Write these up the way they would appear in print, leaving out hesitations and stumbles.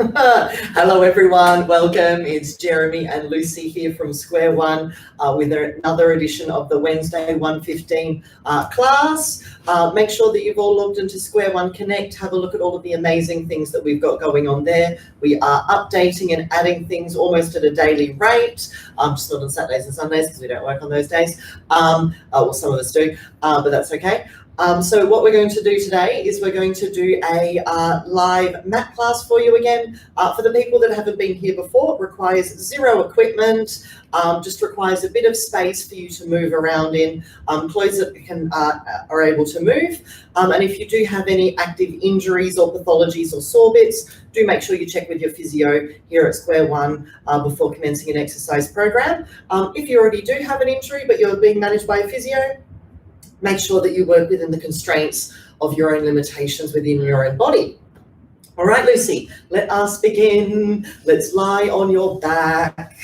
Hello everyone, welcome. It's Jeremy and Lucy here from Square One with another edition of the Wednesday 1:15 class. Make sure that you've all logged into Square One Connect. Have a look at all of the amazing things that we've got going on there. We are updating and adding things almost at a daily rate. Just not on Saturdays and Sundays because we don't work on those days. Well, some of us do, but that's okay. So what we're going to do today is we're going to do a live mat class for you again. For the people that haven't been here before, it requires zero equipment, just requires a bit of space for you to move around in, clothes that are able to move. And if you do have any active injuries or pathologies or sore bits, do make sure you check with your physio here at Square One before commencing an exercise program. If you already do have an injury but you're being managed by a physio, make sure that you work within the constraints of your own limitations within your own body. All right, Lucy, let us begin. Let's lie on your back.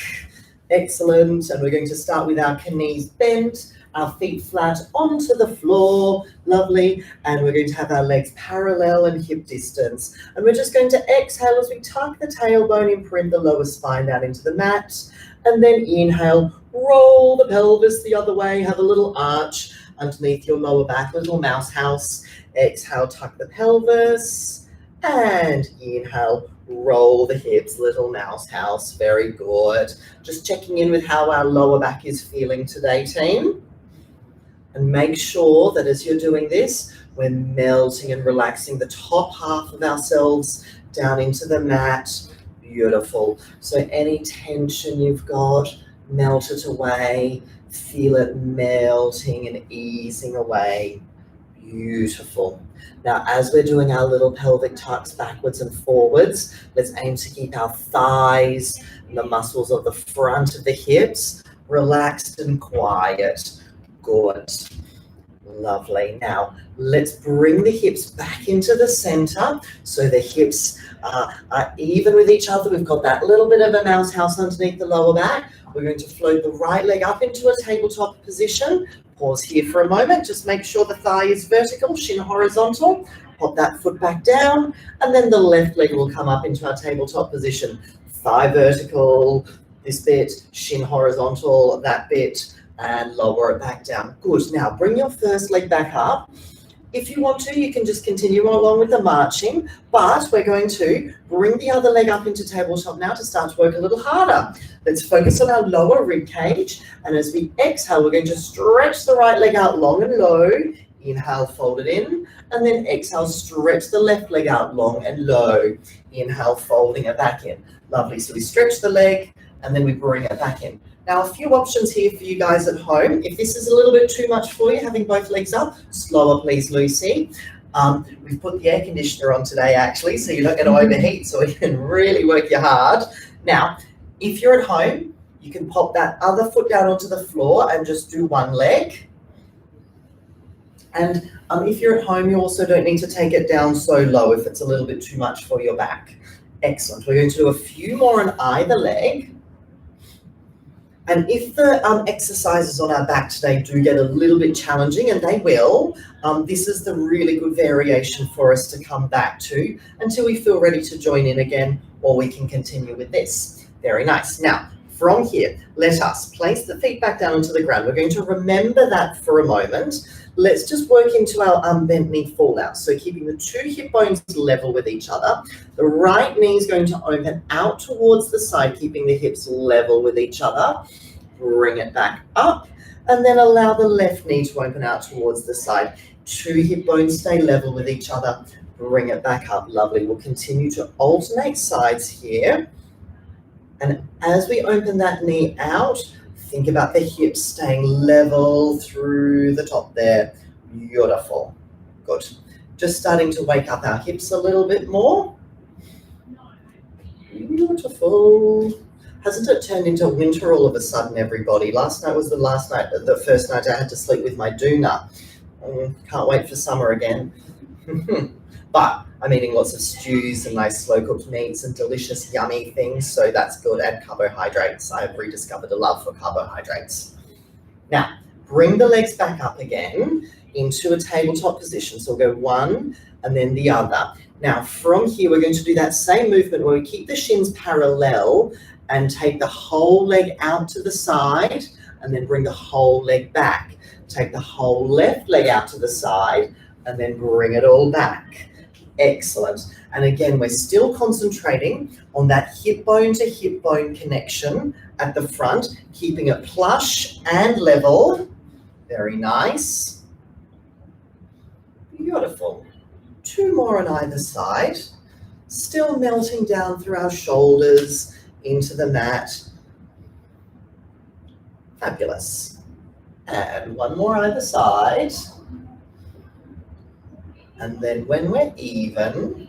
Excellent. And we're going to start with our knees bent, our feet flat onto the floor. Lovely. And we're going to have our legs parallel and hip distance. And we're just going to exhale as we tuck the tailbone, imprint the lower spine down into the mat. And then inhale, roll the pelvis the other way, have a little arch underneath your lower back, little mouse house. Exhale, tuck the pelvis, and inhale, roll the hips, little mouse house. Very good. Just checking in with how our lower back is feeling today, team. And make sure that as you're doing this, we're melting and relaxing the top half of ourselves down into the mat. Beautiful. So any tension you've got, melt it away. Feel it melting and easing away. Beautiful. Now, as we're doing our little pelvic tucks backwards and forwards, let's aim to keep our thighs and the muscles of the front of the hips relaxed and quiet. Good. Lovely. Now, let's bring the hips back into the center so the hips are even with each other. We've got that little bit of a mouse house underneath the lower back. We're going to float the right leg up into a tabletop position. Pause here for a moment. Just make sure the thigh is vertical, shin horizontal. Pop that foot back down, and then the left leg will come up into our tabletop position. Thigh vertical, this bit, shin horizontal, that bit, and lower it back down. Good. Now bring your first leg back up. If you want to, you can just continue along with the marching, but we're going to bring the other leg up into tabletop now to start to work a little harder. Let's focus on our lower rib cage, and as we exhale, we're going to stretch the right leg out long and low. Inhale, fold it in, and then exhale, stretch the left leg out long and low. Inhale, folding it back in. Lovely. So we stretch the leg, and then we bring it back in. Now, a few options here for you guys at home. If this is a little bit too much for you, having both legs up, slower, please, Lucy. We've put the air conditioner on today, actually, so you're not going to overheat, so we can really work you hard. Now, if you're at home, you can pop that other foot down onto the floor and just do one leg. And if you're at home, you also don't need to take it down so low if it's a little bit too much for your back. Excellent. We're going to do a few more on either leg. And if the exercises on our back today do get a little bit challenging, and they will, this is the really good variation for us to come back to until we feel ready to join in again, or we can continue with this. Very nice. Now, from here, let us place the feet back down onto the ground. We're going to remember that for a moment. Let's just work into our unbent knee fall out. So keeping the two hip bones level with each other. The right knee is going to open out towards the side, keeping the hips level with each other. Bring it back up, and then allow the left knee to open out towards the side. Two hip bones stay level with each other. Bring it back up. Lovely. We'll continue to alternate sides here. And as we open that knee out, think about the hips staying level through the top there. Beautiful. Good. Just starting to wake up our hips a little bit more. Beautiful. Hasn't it turned into winter all of a sudden, everybody? Last night was the first night I had to sleep with my doona. Can't wait for summer again. But I'm eating lots of stews and nice slow-cooked meats and delicious, yummy things, so that's good. And carbohydrates. I've rediscovered a love for carbohydrates. Now, bring the legs back up again into a tabletop position. So we'll go one and then the other. Now from here, we're going to do that same movement where we keep the shins parallel and take the whole leg out to the side and then bring the whole leg back. Take the whole left leg out to the side and then bring it all back. Excellent. And again, we're still concentrating on that hip bone to hip bone connection at the front, keeping it plush and level. Very nice. Beautiful. 2 more on either side. Still melting down through our shoulders into the mat. Fabulous. And 1 more either side. And then when we're even,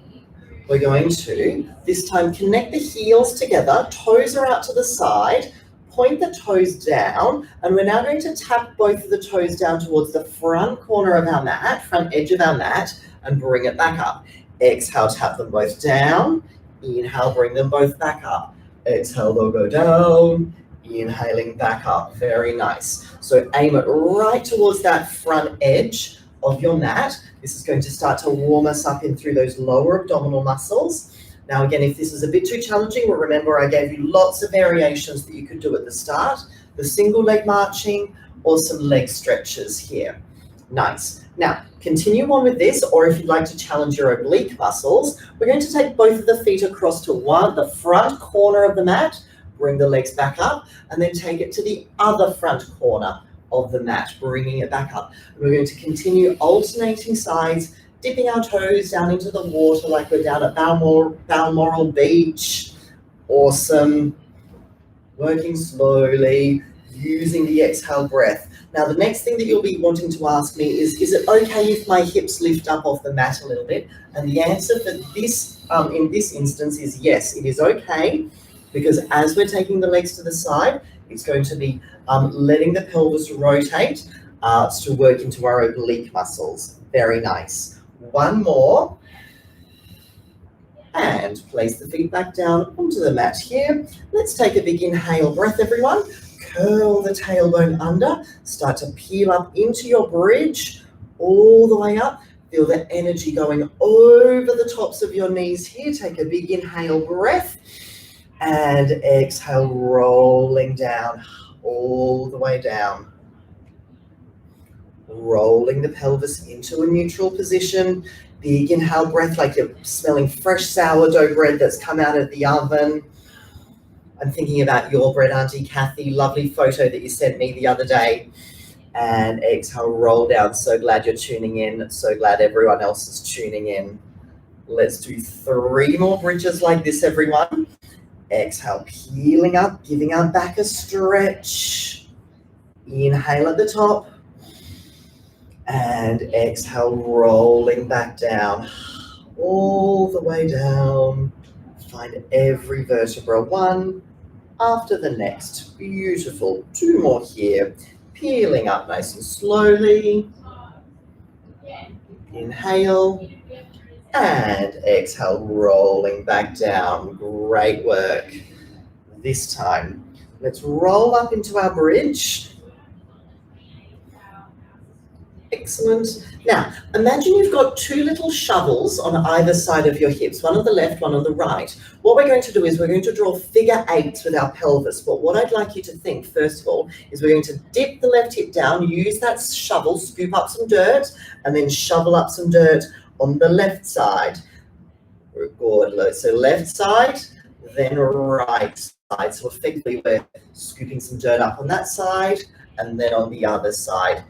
we're going to, this time, connect the heels together, toes are out to the side, point the toes down, and we're now going to tap both of the toes down towards the front corner of our mat, front edge of our mat, and bring it back up. Exhale, tap them both down. Inhale, bring them both back up. Exhale, they'll go down. Inhaling back up. Very nice. So aim it right towards that front edge of your mat. This is going to start to warm us up in through those lower abdominal muscles. Now again, if this is a bit too challenging, well, remember I gave you lots of variations that you could do at the start. The single leg marching or some leg stretches here. Nice. Now, continue on with this, or if you'd like to challenge your oblique muscles, we're going to take both of the feet across to the front corner of the mat, bring the legs back up, and then take it to the other front corner of the mat, bringing it back up. And we're going to continue alternating sides, dipping our toes down into the water like we're down at Balmoral Beach. Awesome. Working slowly, using the exhale breath. Now, the next thing that you'll be wanting to ask me is it okay if my hips lift up off the mat a little bit? And the answer for this, in this instance, is yes, it is okay, because as we're taking the legs to the side, it's going to be letting the pelvis rotate to work into our oblique muscles. Very nice. 1 more. And place the feet back down onto the mat here. Let's take a big inhale breath, everyone. Curl the tailbone under. Start to peel up into your bridge, all the way up. Feel the energy going over the tops of your knees here. Take a big inhale breath. And exhale, rolling down, all the way down. Rolling the pelvis into a neutral position. Big inhale breath like you're smelling fresh sourdough bread that's come out of the oven. I'm thinking about your bread, Auntie Kathy. Lovely photo that you sent me the other day. And exhale, roll down. So glad you're tuning in. So glad everyone else is tuning in. Let's do 3 more bridges like this, everyone. Exhale, peeling up, giving our back a stretch. Inhale at the top. And exhale, rolling back down, all the way down. Find every vertebra, one after the next. Beautiful. 2 more here. Peeling up nice and slowly. Inhale. And exhale, rolling back down. Great work. This time, let's roll up into our bridge. Excellent. Now, imagine you've got 2 little shovels on either side of your hips, one on the left, one on the right. What we're going to do is we're going to draw figure 8s with our pelvis. But what I'd like you to think, first of all, is we're going to dip the left hip down, use that shovel, scoop up some dirt, and then shovel up some dirt on the left side. Good. So left side, then right side. So effectively, we're scooping some dirt up on that side, and then on the other side.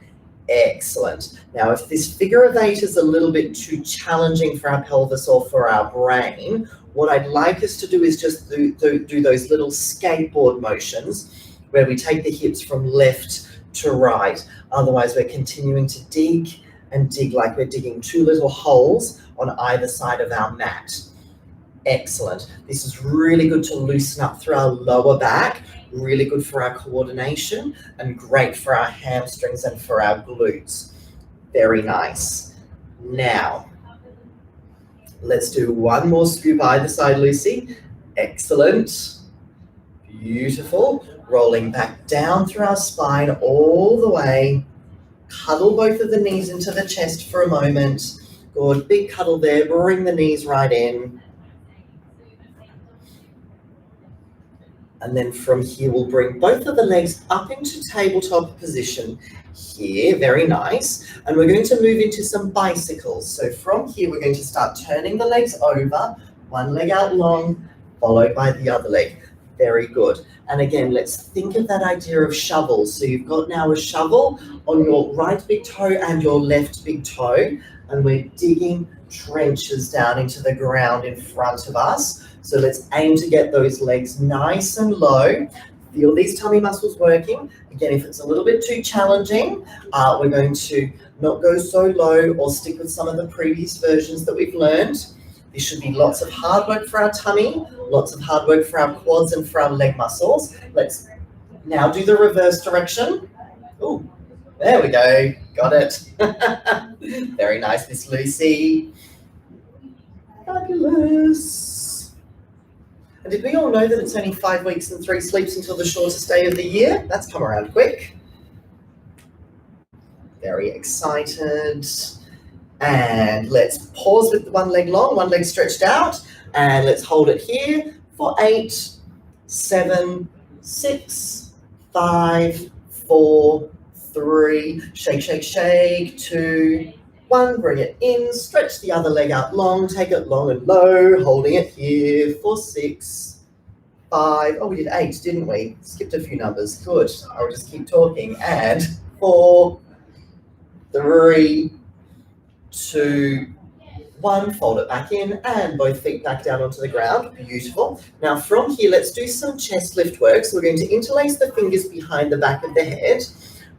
Excellent. Now, if this figure of 8 is a little bit too challenging for our pelvis or for our brain, what I'd like us to do is just do those little skateboard motions where we take the hips from left to right. Otherwise, we're continuing to dig and dig like we're digging 2 little holes on either side of our mat. Excellent. This is really good to loosen up through our lower back. Really good for our coordination and great for our hamstrings and for our glutes. Very nice. Now, let's do 1 more scoop either side, Lucy. Excellent. Beautiful. Rolling back down through our spine all the way. Cuddle both of the knees into the chest for a moment. Good, big cuddle there, bring the knees right in. And then from here, we'll bring both of the legs up into tabletop position here, very nice. And we're going to move into some bicycles. So from here, we're going to start turning the legs over, one leg out long, followed by the other leg. Very good. And again, let's think of that idea of shovels. So you've got now a shovel on your right big toe and your left big toe, and we're digging trenches down into the ground in front of us. So let's aim to get those legs nice and low. Feel these tummy muscles working. Again, if it's a little bit too challenging, we're going to not go so low or stick with some of the previous versions that we've learned. This should be lots of hard work for our tummy, lots of hard work for our quads and for our leg muscles. Let's now do the reverse direction. Oh, there we go. Got it. Very nice, Miss Lucy. Fabulous. And did we all know that it's only 5 weeks and 3 sleeps until the shortest day of the year? That's come around quick. Very excited. And let's pause with one leg long, one leg stretched out. And let's hold it here for 8, 7, 6, 5, 4, 3. Shake, shake, shake. 2, 1. Bring it in. Stretch the other leg out long. Take it long and low. Holding it here for 6, 5. Oh, we did 8, didn't we? Skipped a few numbers. Good. I'll just keep talking. And 4, 3, 2, 1. Fold it back in and both feet back down onto the ground. Beautiful. Now from here, let's do some chest lift work. So we're going to interlace the fingers behind the back of the head.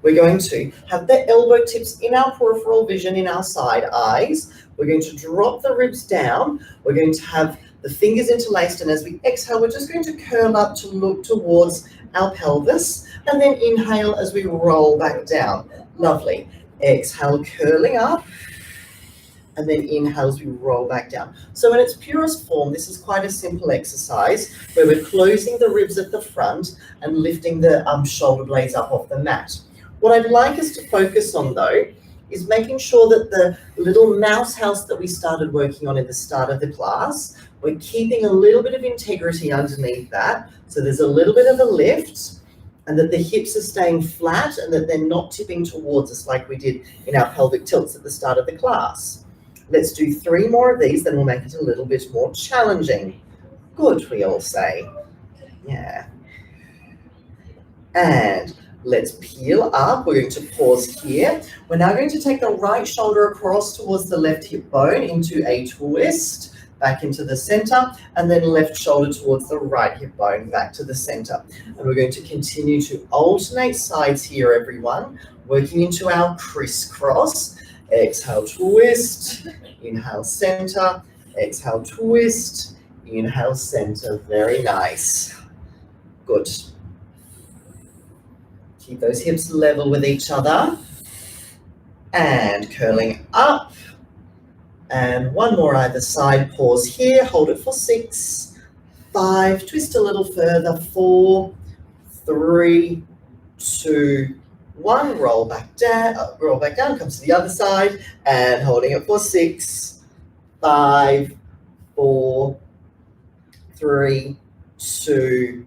We're going to have the elbow tips in our peripheral vision, in our side eyes. We're going to drop the ribs down. We're going to have the fingers interlaced, and as we exhale, we're just going to curl up to look towards our pelvis, and then inhale as we roll back down. Lovely. Exhale, curling up, and then inhale as we roll back down. So in its purest form, this is quite a simple exercise where we're closing the ribs at the front and lifting the shoulder blades up off the mat. What I'd like us to focus on, though, is making sure that the little mouse house that we started working on at the start of the class, we're keeping a little bit of integrity underneath that. So there's a little bit of a lift, and that the hips are staying flat and that they're not tipping towards us like we did in our pelvic tilts at the start of the class. Let's do 3 more of these, then we'll make it a little bit more challenging. Good, we all say. Yeah. And let's peel up. We're going to pause here. We're now going to take the right shoulder across towards the left hip bone into a twist, back into the center, and then left shoulder towards the right hip bone, back to the center. And we're going to continue to alternate sides here, everyone, working into our crisscross. Exhale, twist, inhale, center, exhale, twist, inhale, center. Very nice. Good. Keep those hips level with each other and curling up, and 1 more either side. Pause here, hold it for 6, 5, twist a little further, 4, 3, 2, 1, roll back down, comes to the other side and holding it for 6, 5, 4, 3, 2,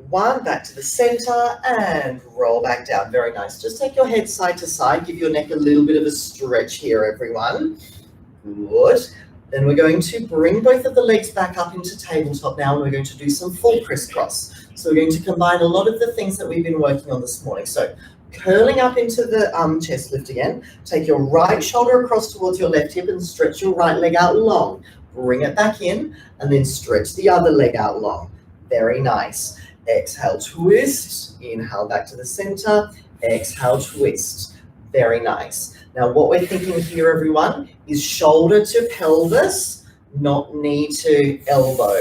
1, back to the center and roll back down. Very nice. Just take your head side to side. Give your neck a little bit of a stretch here, everyone. Good. Then we're going to bring both of the legs back up into tabletop now, and we're going to do some full crisscross. So we're going to combine a lot of the things that we've been working on this morning. So curling up into the chest lift again. Take your right shoulder across towards your left hip and stretch your right leg out long. Bring it back in and then stretch the other leg out long. Very nice. Exhale, twist, inhale back to the center, exhale, twist. Very nice. Now what we're thinking here, everyone, is shoulder to pelvis, not knee to elbow.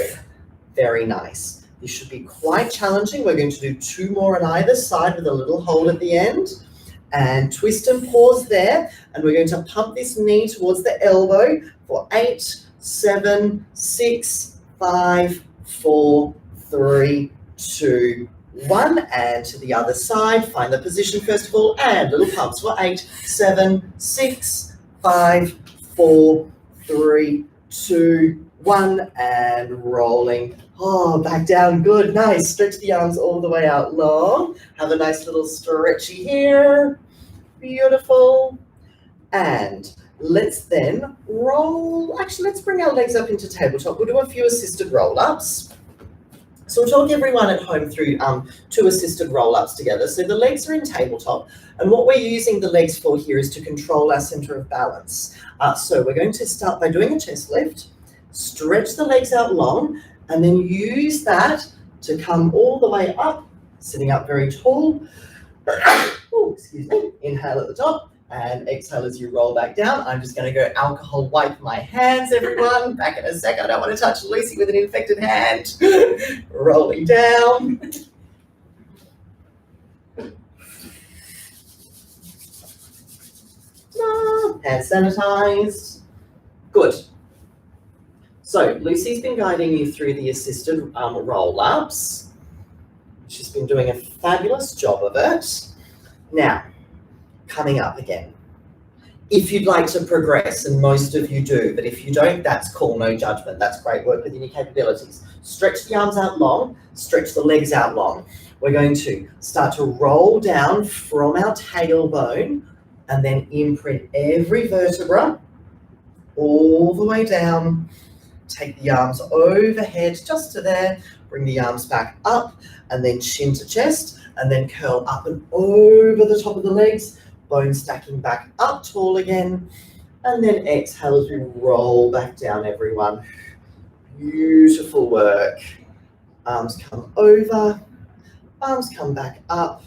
Very nice. This should be quite challenging. We're going to do 2 more on either side with a little hold at the end, and twist and pause there. And we're going to pump this knee towards the elbow for 8, 7, 6, 5, 4, 3, 2, 1, and to the other side. Find the position first of all, and little pumps for 8, 7, 6, 5, 4, 3, 2, 1, and rolling. Oh, back down, good, nice. Stretch the arms all the way out long. Have a nice little stretchy here. Beautiful. And let's then roll. Actually, let's bring our legs up into tabletop. We'll do a few assisted roll-ups. So we'll talk everyone at home through 2 assisted roll-ups together. So the legs are in tabletop, and what we're using the legs for here is to control our center of balance. So we're going to start by doing a chest lift, stretch the legs out long, and then use that to come all the way up, sitting up very tall. Oh, excuse me. Inhale at the top. And exhale as you roll back down. I'm just going to go alcohol wipe my hands, everyone. Back in a sec. I don't want to touch Lucy with an infected hand. Rolling down. Hand sanitized. Good. So Lucy's been guiding you through the assisted roll-ups. She's been doing a fabulous job of it. Now, coming up again. If you'd like to progress, and most of you do, but if you don't, that's cool, no judgment. That's great work within your capabilities. Stretch the arms out long, stretch the legs out long. We're going to start to roll down from our tailbone and then imprint every vertebra all the way down. Take the arms overhead just to there, bring the arms back up and then chin to chest and then curl up and over the top of the legs. Bone stacking back up tall again, and then exhale as we roll back down, everyone. Beautiful work. Arms come over, arms come back up,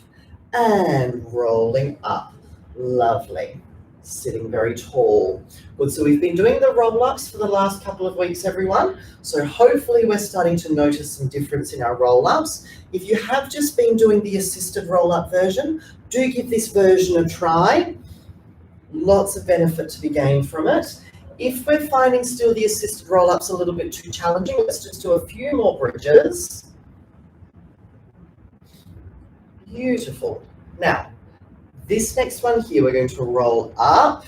and rolling up. Lovely. Sitting very tall. Good, so we've been doing the roll-ups for the last couple of weeks, everyone. So hopefully we're starting to notice some difference in our roll-ups. If you have just been doing the assisted roll-up version, do give this version a try. Lots of benefit to be gained from it. If we're finding still the assisted roll-ups a little bit too challenging, let's just do a few more bridges. Beautiful. Now, this next one here, we're going to roll up.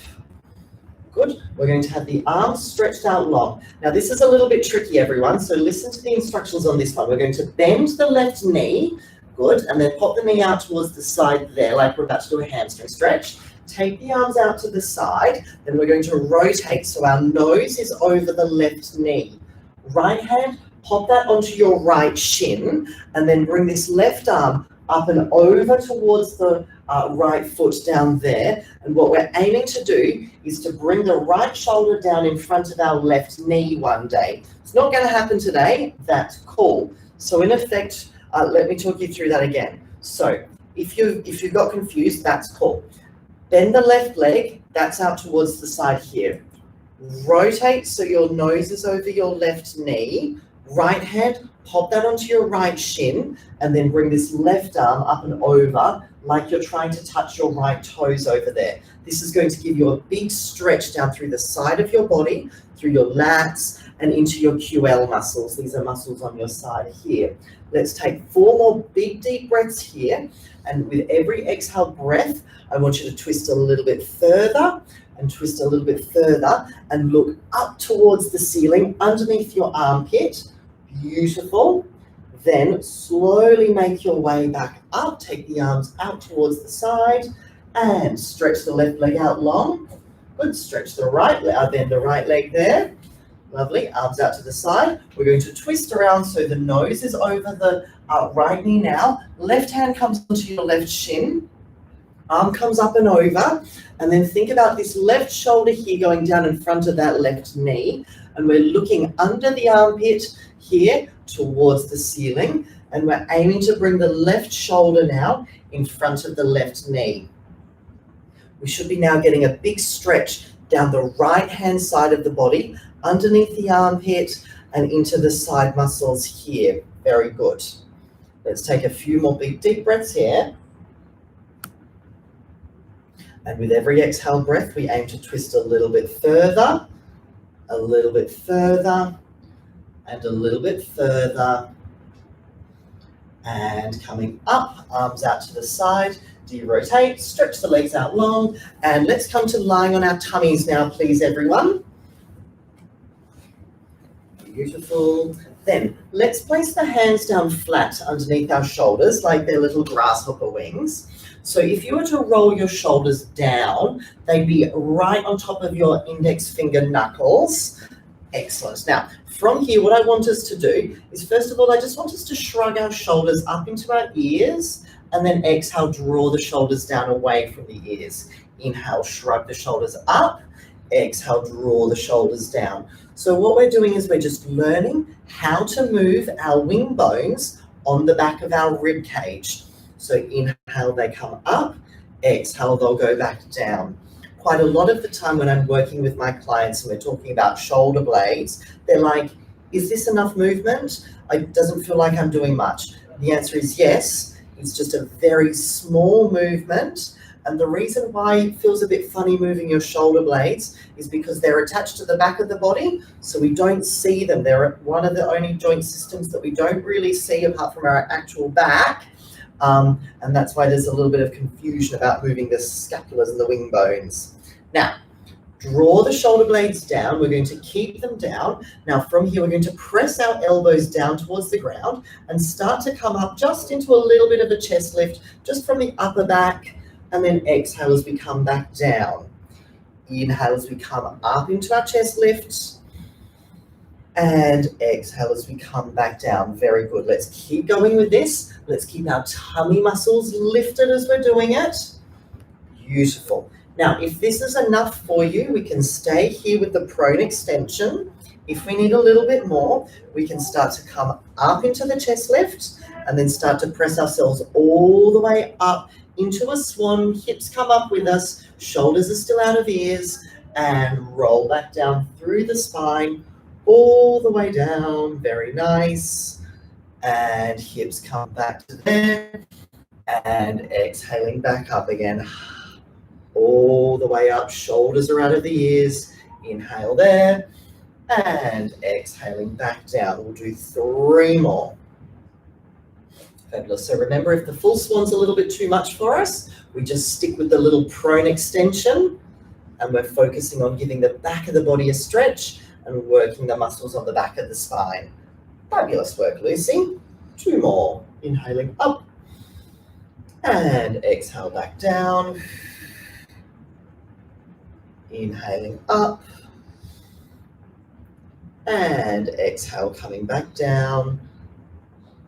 Good. We're going to have the arms stretched out long. Now, this is a little bit tricky, everyone, so listen to the instructions on this one. We're going to bend the left knee. Good. And then pop the knee out towards the side there, like we're about to do a hamstring stretch. Take the arms out to the side. Then we're going to rotate so our nose is over the left knee. Right hand, pop that onto your right shin, and then bring this left arm up and over towards the right foot down there. And what we're aiming to do is to bring the right shoulder down in front of our left knee one day. It's not going to happen today. That's cool. So in effect, let me talk you through that again. So if you got confused, that's cool. Bend the left leg, that's out towards the side here. Rotate so your nose is over your left knee. Right hand, pop that onto your right shin, and then bring this left arm up and over like you're trying to touch your right toes over there. This is going to give you a big stretch down through the side of your body, through your lats, and into your QL muscles. These are muscles on your side here. Let's take 4 more big, deep breaths here. And with every exhale breath, I want you to twist a little bit further and twist a little bit further and look up towards the ceiling underneath your armpit. Beautiful. Then slowly make your way back up. Take the arms out towards the side and stretch the left leg out long. Good. Stretch the right leg, bend the right leg there. Lovely. Arms out to the side. We're going to twist around so the nose is over the right knee now. Left hand comes onto your left shin. Arm comes up and over. And then think about this left shoulder here going down in front of that left knee. And we're looking under the armpit here towards the ceiling. And we're aiming to bring the left shoulder now in front of the left knee. We should be now getting a big stretch down the right hand side of the body, underneath the armpit and into the side muscles here. Very good. Let's take a few more big deep breaths here. And with every exhale breath, we aim to twist a little bit further, and a little bit further. And coming up, arms out to the side, de-rotate, stretch the legs out long, and let's come to lying on our tummies now, please, everyone. Beautiful. Then let's place the hands down flat underneath our shoulders like they're little grasshopper wings. So if you were to roll your shoulders down, they'd be right on top of your index finger knuckles. Excellent. Now, from here, what I want us to do is, first of all, I just want us to shrug our shoulders up into our ears, and then exhale, draw the shoulders down away from the ears. Inhale, shrug the shoulders up. Exhale, draw the shoulders down. So what we're doing is we're just learning how to move our wing bones on the back of our rib cage. So inhale, they come up. Exhale, they'll go back down. Quite a lot of the time when I'm working with my clients and we're talking about shoulder blades, they're like, is this enough movement? It doesn't feel like I'm doing much. The answer is yes. It's just a very small movement. And the reason why it feels a bit funny moving your shoulder blades is because they're attached to the back of the body, so we don't see them. They're one of the only joint systems that we don't really see apart from our actual back. And that's why there's a little bit of confusion about moving the scapulas and the wing bones. Now, draw the shoulder blades down. We're going to keep them down. Now, from here, we're going to press our elbows down towards the ground and start to come up just into a little bit of a chest lift, just from the upper back, and then exhale as we come back down. Inhale as we come up into our chest lift, and exhale as we come back down. Very good. Let's keep going with this. Let's keep our tummy muscles lifted as we're doing it. Beautiful. Now, if this is enough for you, we can stay here with the prone extension. If we need a little bit more, we can start to come up into the chest lift and then start to press ourselves all the way up into a swan. Hips come up with us, shoulders are still out of ears, and roll back down through the spine, all the way down. Very nice. And hips come back to there, and exhaling back up again. All the way up, shoulders are out of the ears. Inhale there, and exhaling back down. We'll do 3 more. Fabulous. So remember, if the full swan's a little bit too much for us, we just stick with the little prone extension, and we're focusing on giving the back of the body a stretch and working the muscles on the back of the spine. Fabulous work, Lucy. 2 more. Inhaling up, and exhale back down. Inhaling up, and exhale, coming back down,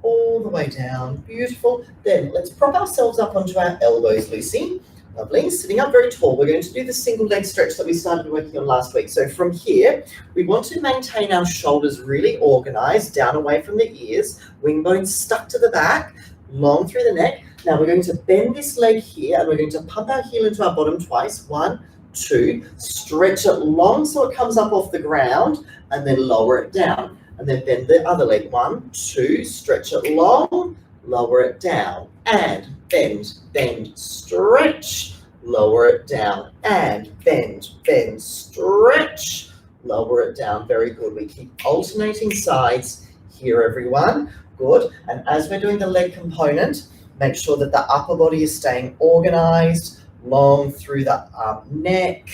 all the way down. Beautiful. Then let's prop ourselves up onto our elbows, Lucy. Lovely. Sitting up very tall. We're going to do the single leg stretch that we started working on last week. So from here, we want to maintain our shoulders really organized, down away from the ears, wing bones stuck to the back, long through the neck. Now we're going to bend this leg here, and we're going to pump our heel into our bottom twice. 1, 2, stretch it long so it comes up off the ground, and then lower it down. And then bend the other leg. 1, 2, stretch it long, lower it down, and bend, bend, stretch, lower it down, and bend, bend, stretch, lower it down. Very good. We keep alternating sides here, everyone. Good. And as we're doing the leg component, make sure that the upper body is staying organized, long through the neck,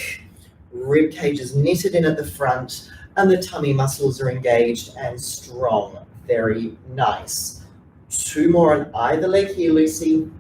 rib cage is knitted in at the front, and the tummy muscles are engaged and strong. Very nice. 2 more on either leg here, Lucy.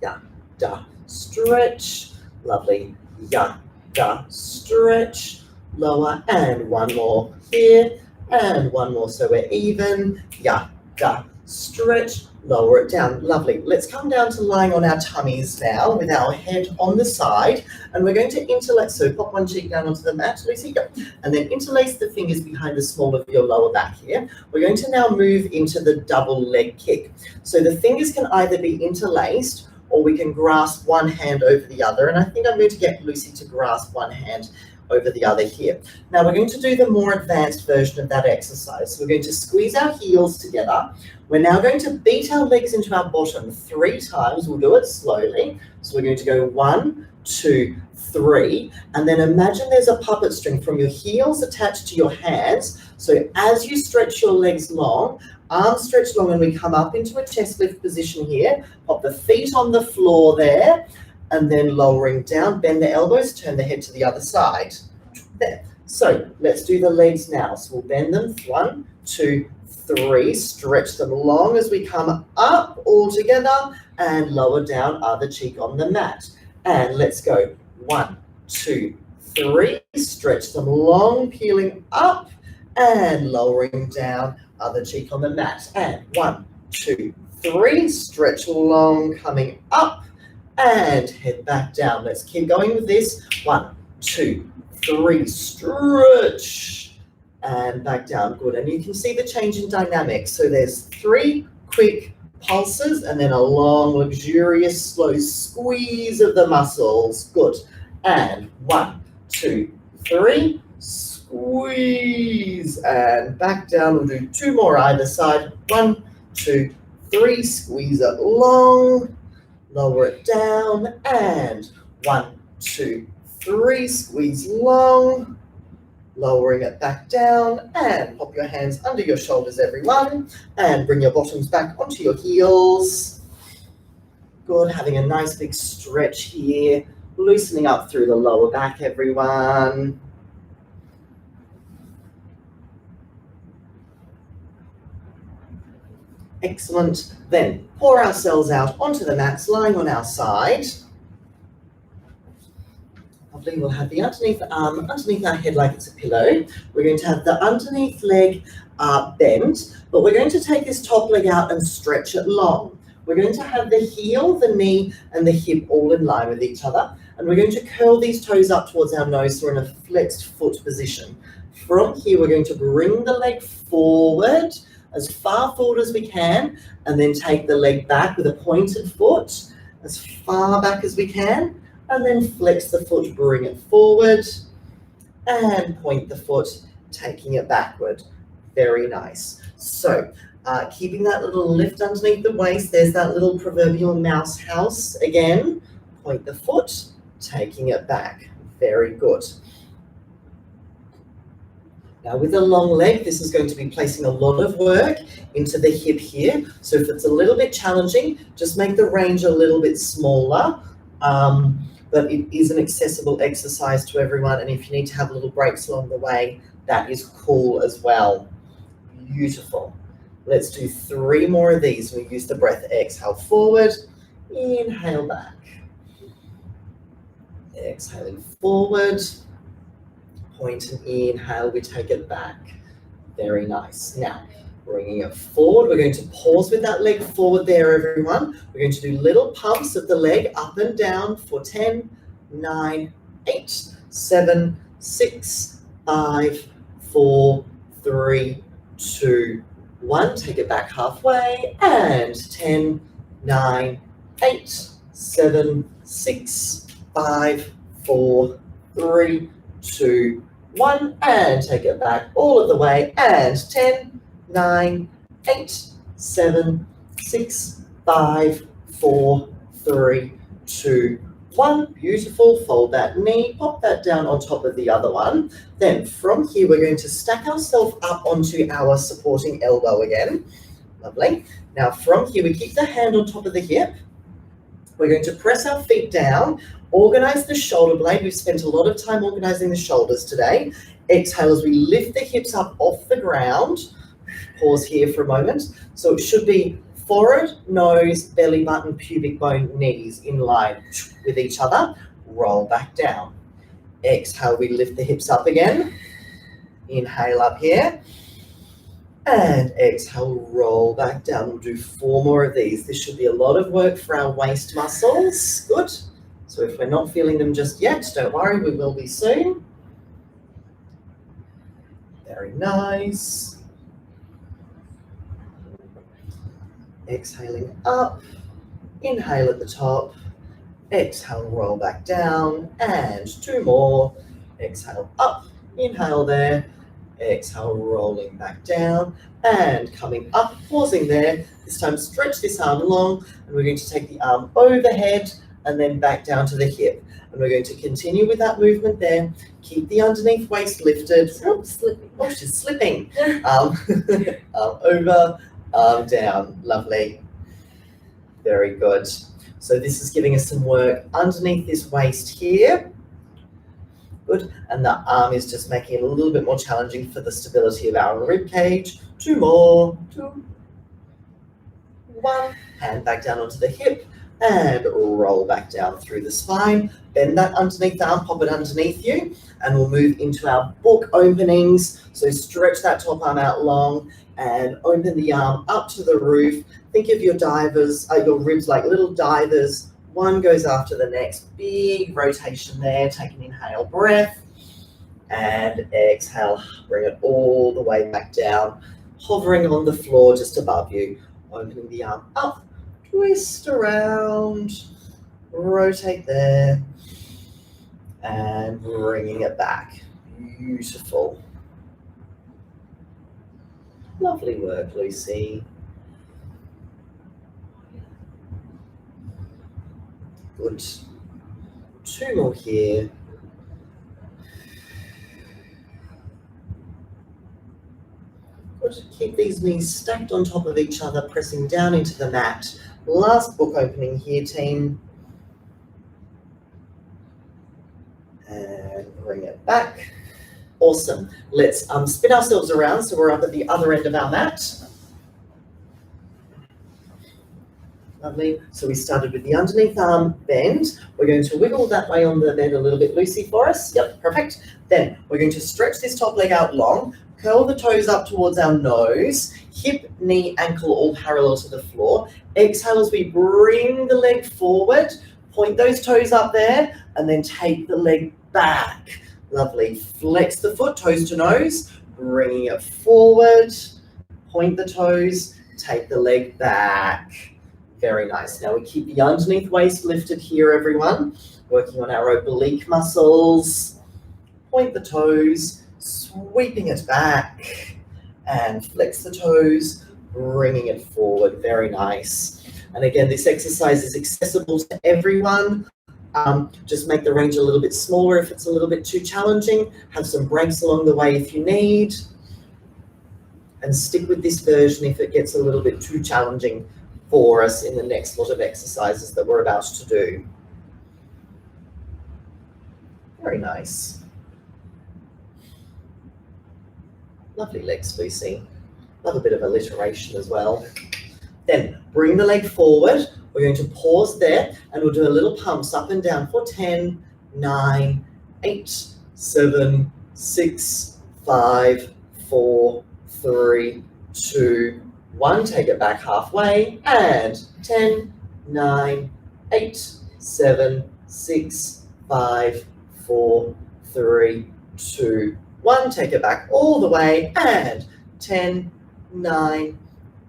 Yeah, da, stretch. Lovely. Yeah, da, stretch. Lower, and 1 more here, and 1 more so we're even. Yeah, da, stretch. Lower it down. Lovely. Let's come down to lying on our tummies now with our head on the side, and we're going to interlace. So pop one cheek down onto the mat, Lucy, go. And then interlace the fingers behind the small of your lower back here. We're going to now move into the double leg kick. So the fingers can either be interlaced, or we can grasp one hand over the other. And I think I'm going to get Lucy to grasp one hand over the other here. Now we're going to do the more advanced version of that exercise. So we're going to squeeze our heels together. We're now going to beat our legs into our bottom 3 times. We'll do it slowly. So we're going to go 1, 2, 3, and then imagine there's a puppet string from your heels attached to your hands. So as you stretch your legs long, arms stretch long, and we come up into a chest lift position here. Pop the feet on the floor there, and then lowering down, bend the elbows, turn the head to the other side. There. So let's do the legs now. So we'll bend them, 1, 2, 3, stretch them long as we come up all together and lower down other cheek on the mat. And let's go, 1, 2, 3, stretch them long, peeling up and lowering down other cheek on the mat. And 1, 2, 3, stretch long, coming up and head back down. Let's keep going with this. 1, 2, 3, stretch and back down. Good. And you can see the change in dynamics. So there's 3 quick pulses and then a long, luxurious, slow squeeze of the muscles. Good. And 1, 2, 3, squeeze and back down. We'll do 2 more either side. 1, 2, 3, squeeze it long, lower it down, and 1, 2, 3, squeeze long, lowering it back down, and pop your hands under your shoulders, everyone, and bring your bottoms back onto your heels. Good, having a nice big stretch here, loosening up through the lower back, everyone. Excellent. Then pour ourselves out onto the mats, lying on our side. Lovely. We'll have the underneath arm underneath our head like it's a pillow. We're going to have the underneath leg bent, but we're going to take this top leg out and stretch it long. We're going to have the heel, the knee, and the hip all in line with each other. And we're going to curl these toes up towards our nose so we're in a flexed foot position. From here, we're going to bring the leg forward, as far forward as we can, and then take the leg back with a pointed foot as far back as we can, and then flex the foot, bring it forward, and point the foot, taking it backward. Very nice. So keeping that little lift underneath the waist, there's that little proverbial mouse house again. Point the foot, taking it back. Very good. Now with a long leg, this is going to be placing a lot of work into the hip here. So if it's a little bit challenging, just make the range a little bit smaller. But it is an accessible exercise to everyone. And if you need to have little breaks along the way, that is cool as well. Beautiful. Let's do 3 more of these. We use the breath. Exhale forward, inhale back. Exhaling forward. Point and inhale, we take it back. Very nice. Now, bringing it forward, we're going to pause with that leg forward there, everyone. We're going to do little pumps of the leg up and down for 10, 9, 8, 7, 6, 5, 4, 3, 2, 1. Take it back halfway, and 10, 9, 8, 7, 6, 5, 4, 3, 2, 1, and take it back all of the way, and 10, 9, 8, 7, 6, 5, 4, 3, 2, 1. Beautiful. Fold that knee, pop that down on top of the other one. Then from here, we're going to stack ourselves up onto our supporting elbow again. Lovely. Now from here, we keep the hand on top of the hip. We're going to press our feet down, organize the shoulder blade. We've spent a lot of time organizing the shoulders today. Exhale as we lift the hips up off the ground. Pause here for a moment. So it should be forehead, nose, belly button, pubic bone, knees in line with each other. Roll back down. Exhale, we lift the hips up again. Inhale up here. And exhale, roll back down. We'll do 4 more of these. This should be a lot of work for our waist muscles. Good. So if we're not feeling them just yet, don't worry, we will be soon. Very nice. Exhaling up. Inhale at the top. Exhale, roll back down. And 2 more. Exhale up. Inhale there. Exhale, rolling back down and coming up, pausing there. This time stretch this arm long, and we're going to take the arm overhead and then back down to the hip. And we're going to continue with that movement there. Keep the underneath waist lifted. Oh, slipping. Oh, she's slipping. Arm over, arm down. Lovely. Very good. So this is giving us some work underneath this waist here. Good. And the arm is just making it a little bit more challenging for the stability of our rib cage. 2 more. 2, 1. Hand back down onto the hip and roll back down through the spine. Bend that underneath the arm, pop it underneath you, and we'll move into our book openings. So stretch that top arm out long and open the arm up to the roof. Think of your divers, your ribs like little divers. One goes after the next. Big rotation there. Take an inhale breath and exhale. Bring it all the way back down, hovering on the floor just above you. Opening the arm up, twist around, rotate there, and bringing it back. Beautiful. Lovely work, Lucy. Good. 2 more here. Good. Keep these knees stacked on top of each other, pressing down into the mat. Last book opening here, team. And bring it back. Awesome. Let's spin ourselves around so we're up at the other end of our mat. Lovely. So we started with the underneath arm bend. We're going to wiggle that way on the bed a little bit, Lucy, for us. Yep, perfect. Then we're going to stretch this top leg out long, curl the toes up towards our nose, hip, knee, ankle all parallel to the floor. Exhale as we bring the leg forward, point those toes up there, and then take the leg back. Lovely. Flex the foot, toes to nose, bringing it forward, point the toes, take the leg back. Very nice. Now we keep the underneath waist lifted here, everyone. Working on our oblique muscles. Point the toes, sweeping it back, and flex the toes, bringing it forward. Very nice. And again, this exercise is accessible to everyone. Just make the range a little bit smaller if it's a little bit too challenging. Have some breaks along the way if you need. And stick with this version if it gets a little bit too challenging for us in the next lot of exercises that we're about to do. Very nice. Lovely legs, Lucy. Love a bit of alliteration as well. Then bring the leg forward. We're going to pause there and we'll do a little pumps up and down for 10, 9, 8, 7, 6, 5, 4, 3, 2, 1, take it back halfway, and 10, 9, 8, 7, 6, 5, 4, 3, 2, 1, take it back all the way, and 10, 9,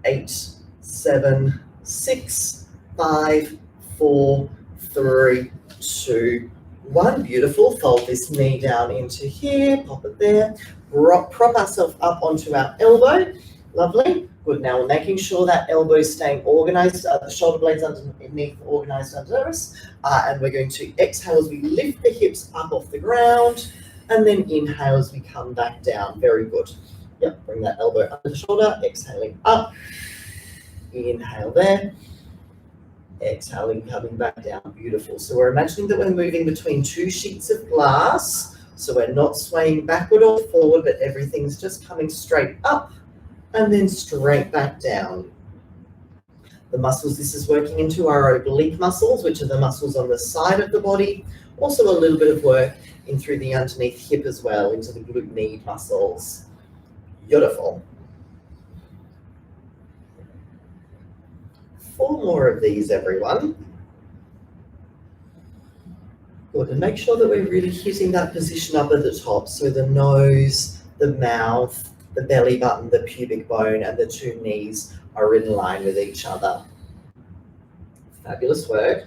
8, 7, 6, 5, 4, 3, 2, 1. Beautiful. Fold this knee down into here, pop it there, prop ourselves up onto our elbow. Lovely. Good. Now we're making sure that elbow is staying organized, the shoulder blades underneath organized under us. And we're going to exhale as we lift the hips up off the ground, and then inhale as we come back down. Very good. Yep, bring that elbow under the shoulder, exhaling up. Inhale there. Exhaling, coming back down. Beautiful. So we're imagining that we're moving between 2 sheets of glass. So we're not swaying backward or forward, but everything's just coming straight up and then straight back down. The muscles this is working into are oblique muscles, which are the muscles on the side of the body. Also a little bit of work in through the underneath hip as well, into the glute med muscles. Beautiful. 4 more of these, everyone. Good, and make sure that we're really hitting that position up at the top. So the nose, the mouth, the belly button, the pubic bone, and the 2 knees are in line with each other. Fabulous work.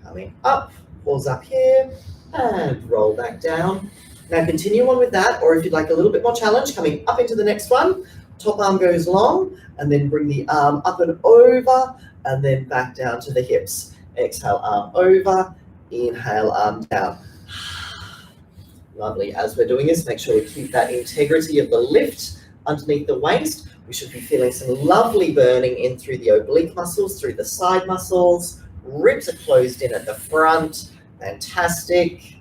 Coming up, pause up here, and roll back down. Now continue on with that, or if you'd like a little bit more challenge, coming up into the next one. Top arm goes long, and then bring the arm up and over, and then back down to the hips. Exhale, arm over, inhale, arm down. Lovely. As we're doing this, make sure we keep that integrity of the lift underneath the waist. We should be feeling some lovely burning in through the oblique muscles, through the side muscles. Ribs are closed in at the front. Fantastic.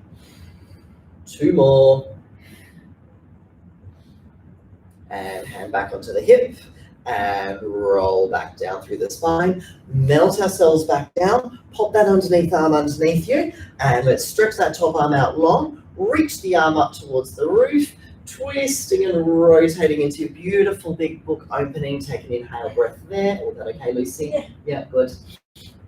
2 more. And hand back onto the hip and roll back down through the spine. Melt ourselves back down, pop that underneath arm underneath you, and let's stretch that top arm out long, reach the arm up towards the roof, twisting and rotating into your beautiful big book opening. Take an inhale breath there. Is that okay, Lucy? Yeah. Yeah, good.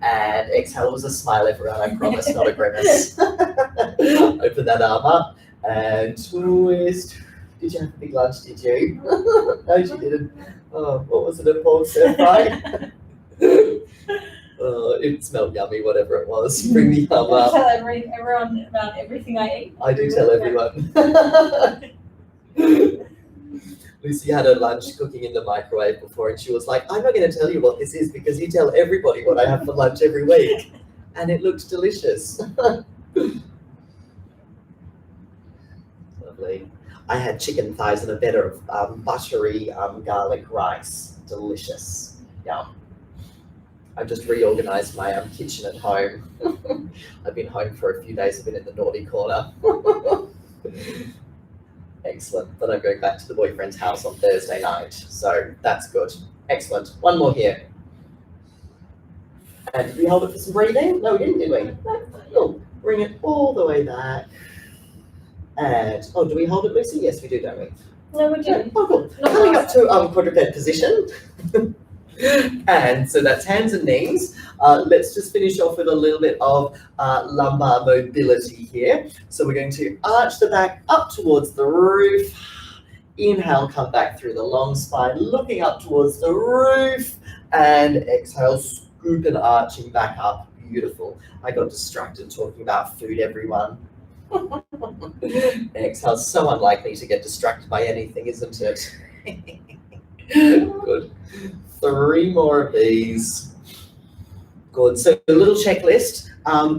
And exhale was a smile, everyone, I promise, not a grimace. Open that arm up and twist. Did you have a big lunch, did you? No, you didn't. Oh, what was it, a pork stir fry? It smelled yummy, whatever it was. Bring the arm I up. tell everyone about everything I eat. I do tell everyone. Lucy had her lunch cooking in the microwave before, and she was like, I'm not going to tell you what this is because you tell everybody what I have for lunch every week. And it looked delicious. Lovely. I had chicken thighs and a bit of buttery garlic rice. Delicious. Yeah. I've just reorganized my kitchen at home. I've been home for a few days. I've been in the naughty corner. Excellent. But I'm going back to the boyfriend's house on Thursday night. So that's good. Excellent. One more here. And did we hold it for some breathing? No, we didn't, did we? No. Cool. Bring it all the way back. And, oh, do we hold it, Lucy? Yes, we do, don't we? No, we didn't. Oh, cool. Coming up to quadruped position. And so that's hands and knees. Let's just finish off with a little bit of lumbar mobility here. So we're going to arch the back up towards the roof. Inhale, come back through the long spine, looking up towards the roof. And exhale, scoop and arching back up. Beautiful. I got distracted talking about food, everyone. Exhale, so unlikely to get distracted by anything, isn't it? Good. 3 more of these. Good. So a little checklist.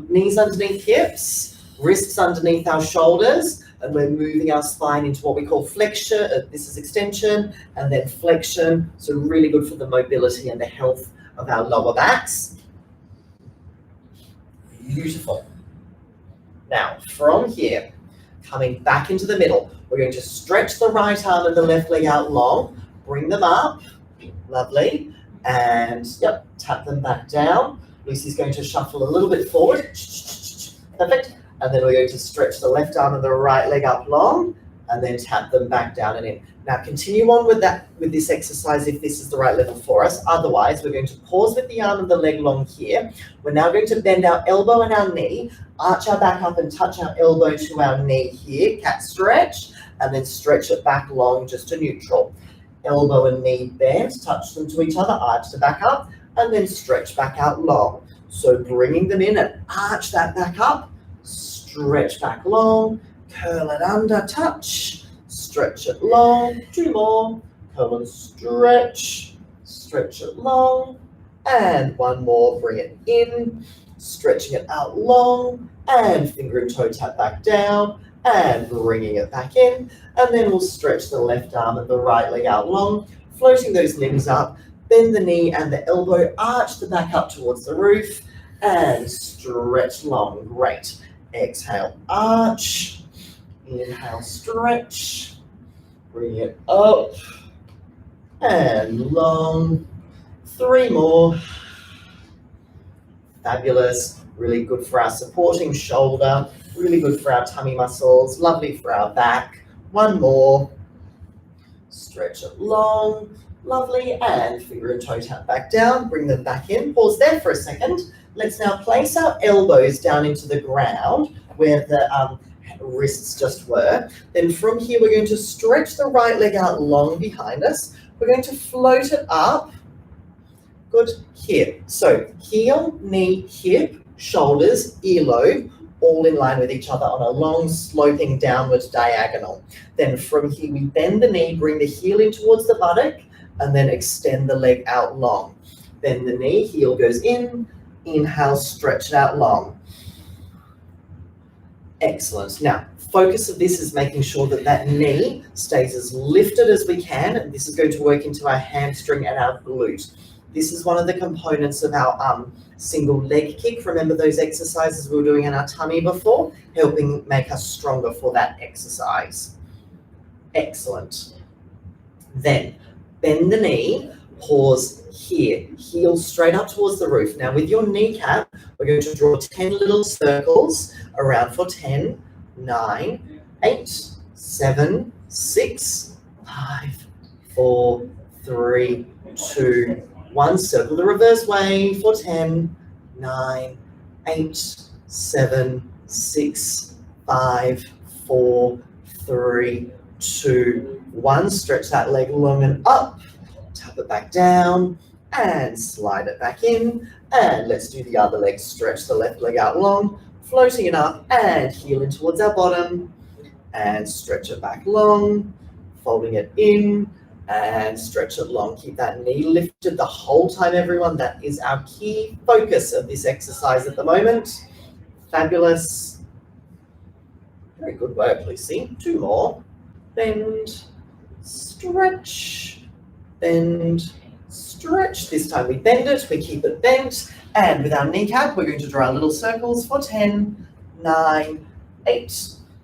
Knees underneath hips, wrists underneath our shoulders, and we're moving our spine into what we call flexion. This is extension, and then flexion. So really good for the mobility and the health of our lower backs. Beautiful. Now, from here, coming back into the middle, we're going to stretch the right arm and the left leg out long, bring them up, lovely, and yep, tap them back down. Lucy's going to shuffle a little bit forward, perfect, and then we're going to stretch the left arm and the right leg up long, and then tap them back down and in. Now continue on with this exercise if this is the right level for us. Otherwise, we're going to pause with the arm and the leg long here. We're now going to bend our elbow and our knee, arch our back up and touch our elbow to our knee here, cat stretch, and then stretch it back long just to neutral. Elbow and knee bent, touch them to each other, arch the back up, and then stretch back out long. So bringing them in and arch that back up, stretch back long, curl it under, touch, stretch it long, 2 more, curl and stretch, stretch it long, and 1 more, bring it in, stretching it out long, and finger and toe tap back down, and bringing it back in, and then we'll stretch the left arm and the right leg out long, floating those limbs up, bend the knee and the elbow, arch the back up towards the roof, and stretch long, great. Exhale, arch, inhale, stretch, bring it up, and long, 3 more, fabulous, really good for our supporting shoulder, really good for our tummy muscles, lovely for our back, 1 more, stretch it long, lovely, and finger and toe tap back down, bring them back in, pause there for a second. Let's now place our elbows down into the ground where the wrists just were. Then from here, we're going to stretch the right leg out long behind us. We're going to float it up. Good, here. So heel, knee, hip, shoulders, earlobe, all in line with each other on a long sloping downward diagonal. Then from here, we bend the knee, bring the heel in towards the buttock, and then extend the leg out long. Bend the knee, heel goes in, inhale, stretch it out long. Excellent. Now, focus of this is making sure that that knee stays as lifted as we can. And this is going to work into our hamstring and our glute. This is one of the components of our single leg kick. Remember those exercises we were doing in our tummy before, helping make us stronger for that exercise. Excellent. Then bend the knee, pause here, heel straight up towards the roof. Now with your kneecap, we're going to draw 10 little circles around for 10, 9, 8, 7, 6, 5, 4, 3, 2, 1. Circle the reverse way for 10, 9, 8, 7, 6, 5, 4, 3, 2, 1. Stretch that leg long and up, tap it back down, and slide it back in. And let's do the other leg. Stretch the left leg out long, floating it up, and heel in towards our bottom, and stretch it back long, folding it in, and stretch it long. Keep that knee lifted the whole time, everyone. That is our key focus of this exercise at the moment. Fabulous. Very good work, Lucy. 2 more. Bend, stretch, bend, stretch. This time we bend it, we keep it bent, and with our kneecap, we're going to draw our little circles for 10, 9, 8,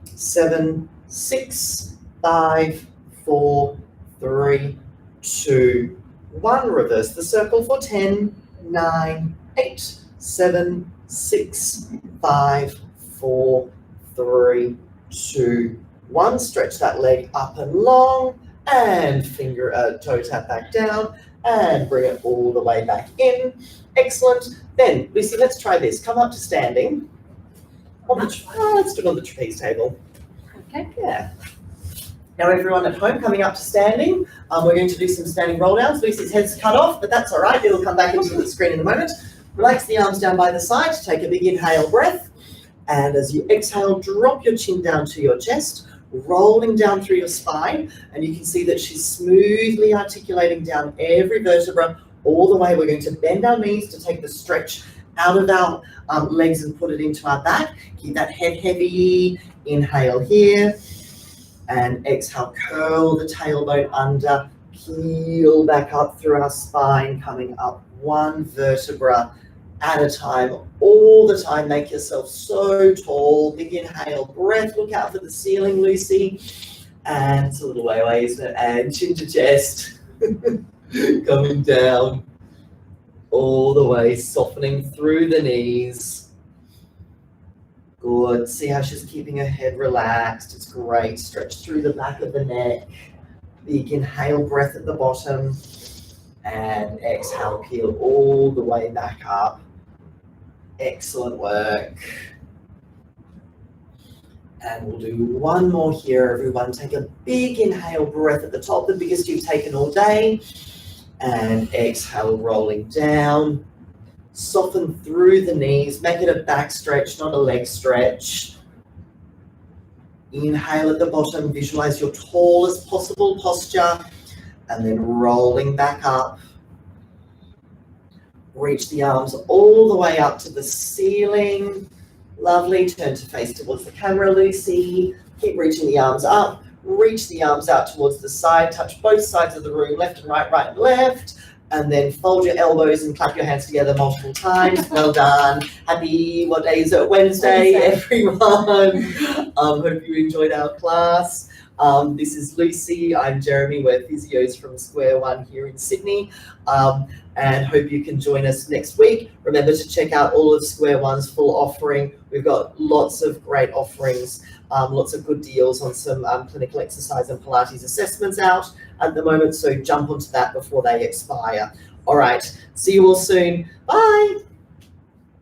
7, 6, 5, 4, 3, 2, 1. Reverse the circle for 10, 9, 8, 7, 6, 5, 4, 3, 2, 1. Stretch that leg up and long, and toe tap back down, and bring it all the way back in. Excellent. Then, Lucy, let's try this. Come up to standing. Let's do it on the trapeze table. Okay. Yeah. Now everyone at home coming up to standing, we're going to do some standing roll downs. Lucy's head's cut off, but that's all right. It'll come back into the screen in a moment. Relax the arms down by the side. Take a big inhale breath. And as you exhale, drop your chin down to your chest, rolling down through your spine. And you can see that she's smoothly articulating down every vertebra all the way. We're going to bend our knees to take the stretch out of our legs and put it into our back. Keep that head heavy. Inhale here. And exhale, curl the tailbone under, peel back up through our spine, coming up 1 vertebra at a time, all the time. Make yourself so tall. Big inhale, breath, look out for the ceiling, Lucy. And it's a little way away, isn't it? And chin to chest, coming down all the way, softening through the knees. Good. See how she's keeping her head relaxed. It's great. Stretch through the back of the neck. Big inhale, breath at the bottom. And exhale, peel all the way back up. Excellent work. And we'll do 1 more here, everyone. Take a big inhale, breath at the top, the biggest you've taken all day. And exhale, rolling down. Soften through the knees, make it a back stretch, not a leg stretch. Inhale at the bottom, visualize your tallest possible posture, and then rolling back up. Reach the arms all the way up to the ceiling. Lovely, turn to face towards the camera, Lucy. Keep reaching the arms up, reach the arms out towards the side, touch both sides of the room, left and right, right and left. And then fold your elbows and clap your hands together multiple times. Well done. Happy, what day is it? Wednesday, everyone. Hope you enjoyed our class. This is Lucy. I'm Jeremy. We're physios from Square One here in Sydney. And hope you can join us next week. Remember to check out all of Square One's full offering. We've got lots of great offerings, lots of good deals on some clinical exercise and Pilates assessments out at the moment. So jump onto that before they expire. All right. See you all soon. Bye.